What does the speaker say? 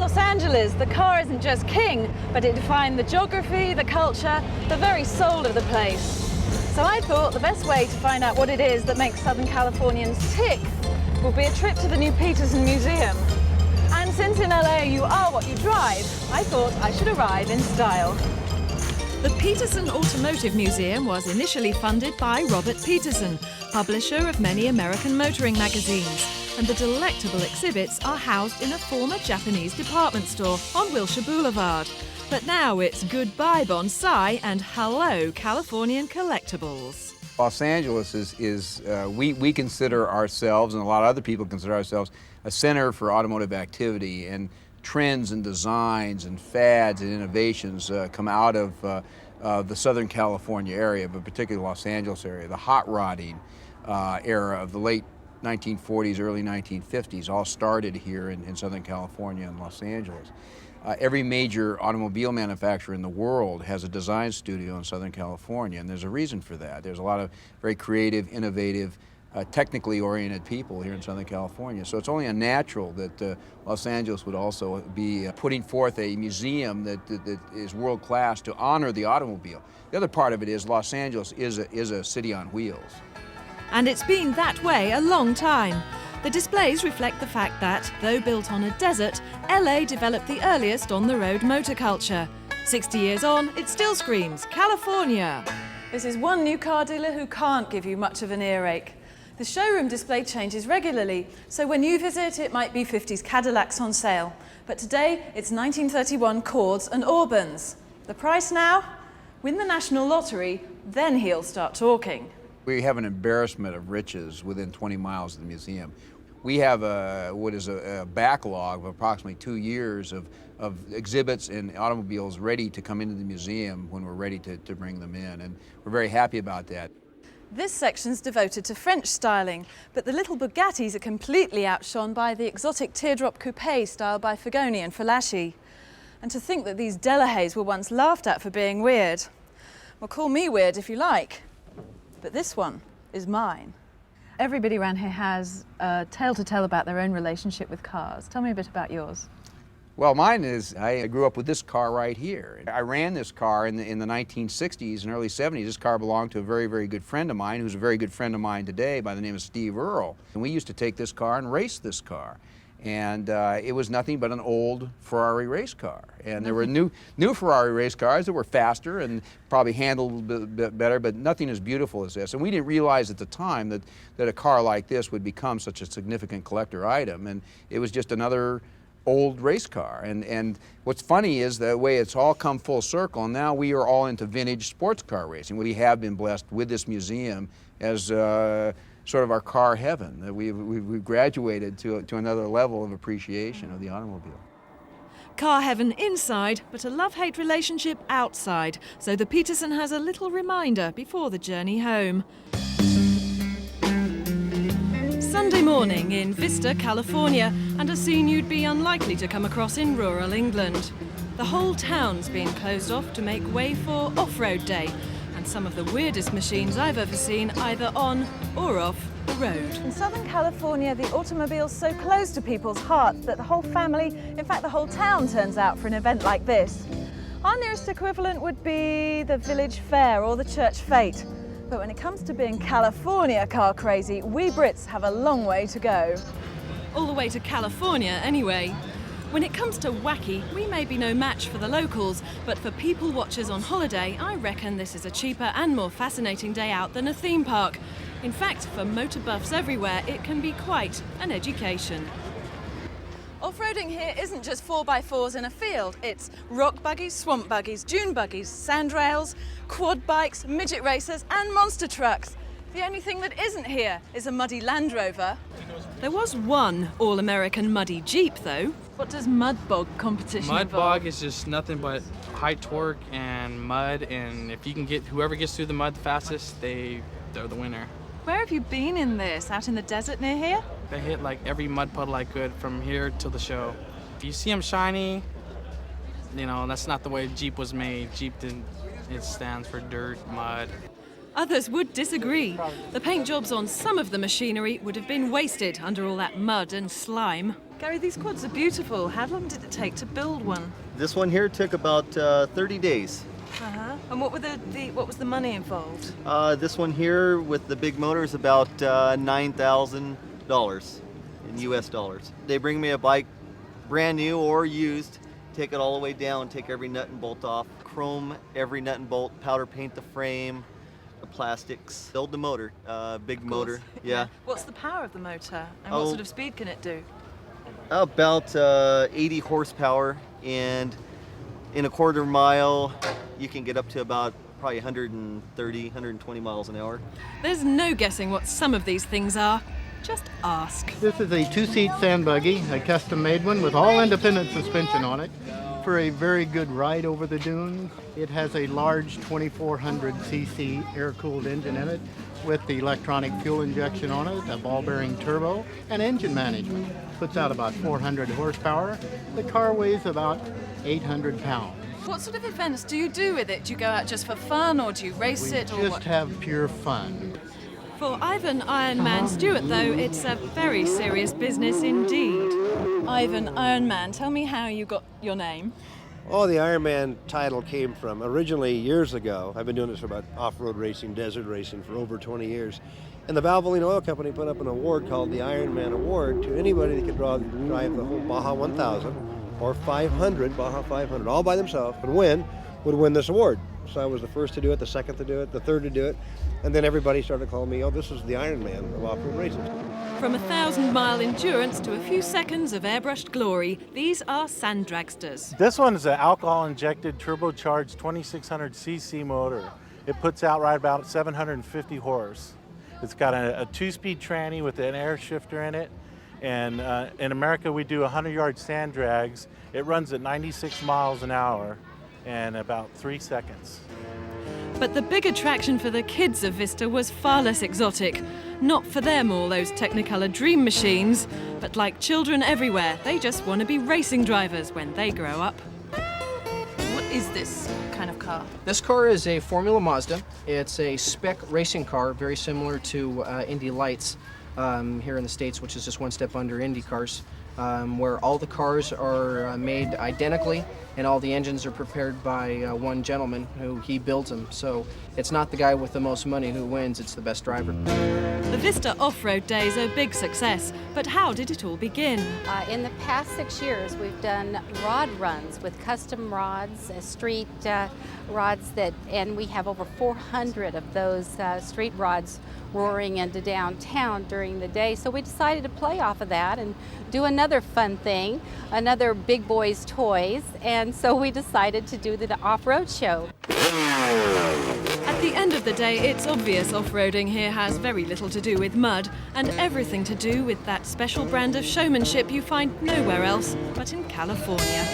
Los Angeles, the car isn't just king, but it defined the geography, the culture, the very soul of the place. So I thought the best way to find out what it is that makes Southern Californians tick will be a trip to the new Peterson Museum. And since in LA you are what you drive, I thought I should arrive in style. The Peterson Automotive Museum was initially funded by Robert Peterson, publisher of many American motoring magazines, and the delectable exhibits are housed in a former Japanese department store on Wilshire Boulevard. But now it's goodbye bonsai and hello Californian collectibles. Los Angeles we consider ourselves, and a lot of other people consider ourselves, a center for automotive activity, and trends and designs and fads and innovations come out of the Southern California area, but particularly the Los Angeles area. The hot rodding era of the late 1940s, early 1950s all started here in Southern California and Los Angeles. Every major automobile manufacturer in the world has a design studio in Southern California, and there's a reason for that. There's a lot of very creative, innovative, technically oriented people here in Southern California. So it's only unnatural that Los Angeles would also be putting forth a museum that is world class to honor the automobile. The other part of it is Los Angeles is a city on wheels. And it's been that way a long time. The displays reflect the fact that, though built on a desert, LA developed the earliest on-the-road motor culture. 60 years on, it still screams California. This is one new car dealer who can't give you much of an earache. The showroom display changes regularly, so when you visit it might be 50s Cadillacs on sale. But today it's 1931 Cords and Auburns. The price now? Win the national lottery, then he'll start talking. We have an embarrassment of riches within 20 miles of the museum. We have what is a backlog of approximately 2 years of exhibits and automobiles ready to come into the museum when we're ready to bring them in, and we're very happy about that. This section's devoted to French styling, but the little Bugattis are completely outshone by the exotic teardrop coupe styled by Fagoni and Falaschi. And to think that these Delahaye's were once laughed at for being weird. Well, call me weird if you like, but this one is mine. Everybody around here has a tale to tell about their own relationship with cars. Tell me a bit about yours. Well, mine is, I grew up with this car right here. I ran this car in the 1960s and early 70s. This car belonged to a very, very good friend of mine, who's a very good friend of mine today by the name of Steve Earle. And we used to take this car and race this car. And it was nothing but an old Ferrari race car. And there were new Ferrari race cars that were faster and probably handled a bit better, but nothing as beautiful as this. And we didn't realize at the time that a car like this would become such a significant collector item. And it was just another old race car. And what's funny is the way it's all come full circle, and now we are all into vintage sports car racing. We have been blessed with this museum as sort of our car heaven, that we've graduated to another level of appreciation of the automobile. Car heaven inside, but a love-hate relationship outside, so the Peterson has a little reminder before the journey home. Sunday morning in Vista, California, and a scene you'd be unlikely to come across in rural England. The whole town's been closed off to make way for off-road day, and some of the weirdest machines I've ever seen either on or off the road. In Southern California, the automobile's so close to people's hearts that the whole family, in fact the whole town, turns out for an event like this. Our nearest equivalent would be the village fair or the church fete. But when it comes to being California car crazy, we Brits have a long way to go. All the way to California, anyway. When it comes to wacky, we may be no match for the locals, but for people watchers on holiday, I reckon this is a cheaper and more fascinating day out than a theme park. In fact, for motor buffs everywhere, it can be quite an education. Off-roading here isn't just 4x4s in a field. It's rock buggies, swamp buggies, dune buggies, sandrails, quad bikes, midget racers and monster trucks. The only thing that isn't here is a muddy Land Rover. There was one all-American muddy Jeep, though. What does mud bog competition Mud involve? bog is just nothing but high torque and mud, and if you can get whoever gets through the mud fastest, they're the winner. Where have you been in this? Out in the desert near here? They hit like every mud puddle I could from here till the show. If you see them shiny, you know, that's not the way Jeep was made. Jeep didn't, it stands for dirt, mud. Others would disagree. The paint jobs on some of the machinery would have been wasted under all that mud and slime. Gary, these quads are beautiful. How long did it take to build one? This one here took about 30 days. And what was the money involved? This one here with the big motor is about $9,000 in US dollars. They bring me a bike brand new or used, take it all the way down, take every nut and bolt off, chrome every nut and bolt, powder paint the frame, the plastics, build the motor, big motor. Yeah. What's the power of the motor and what sort of speed can it do? About 80 horsepower, and in a quarter mile you can get up to about probably 130, 120 miles an hour. There's no guessing what some of these things are. Just ask. This is a two-seat sand buggy, a custom-made one with all independent suspension on it for a very good ride over the dunes. It has a large 2400cc air-cooled engine in it with the electronic fuel injection on it, a ball-bearing turbo, and engine management. Puts out about 400 horsepower. The car weighs about 800 pounds. What sort of events do you do with it? Do you go out just for fun, or do you race it, or We what? just have pure fun. For Ivan Ironman Stewart, though, it's a very serious business indeed. Ivan Ironman, tell me how you got your name. Oh, the Ironman title came from originally years ago. I've been doing this for about off-road racing, desert racing for over 20 years. And the Valvoline Oil Company put up an award called the Ironman Award to anybody that could drive the whole Baja 1000 or 500, Baja 500, all by themselves, and would win this award. So I was the first to do it, the second to do it, the third to do it. And then everybody started calling me, oh, this is the Ironman of off-road racing. From 1,000-mile endurance to a few seconds of airbrushed glory, these are sand dragsters. This one is an alcohol-injected turbocharged 2600cc motor. It puts out right about 750 horse. It's got a two-speed tranny with an air shifter in it. And in America, we do 100-yard sand drags. It runs at 96 miles an hour in about 3 seconds. But the big attraction for the kids of Vista was far less exotic. Not for them all those Technicolor dream machines, but like children everywhere, they just want to be racing drivers when they grow up. What is this kind of car? This car is a Formula Mazda. It's a spec racing car, very similar to Indy Lights here in the States, which is just one step under Indy cars, where all the cars are made identically and all the engines are prepared by one gentleman who he builds them. So it's not the guy with the most money who wins, it's the best driver. The Vista off-road days are a big success, but how did it all begin? In the past 6 years, we've done rod runs with custom rods, street rods, and we have over 400 of those street rods roaring into downtown during the day. So we decided to play off of that and do another fun thing, another big boys' toys, and so we decided to do the off-road show. At the end of the day, it's obvious off-roading here has very little to do with mud and everything to do with that special brand of showmanship you find nowhere else but in California.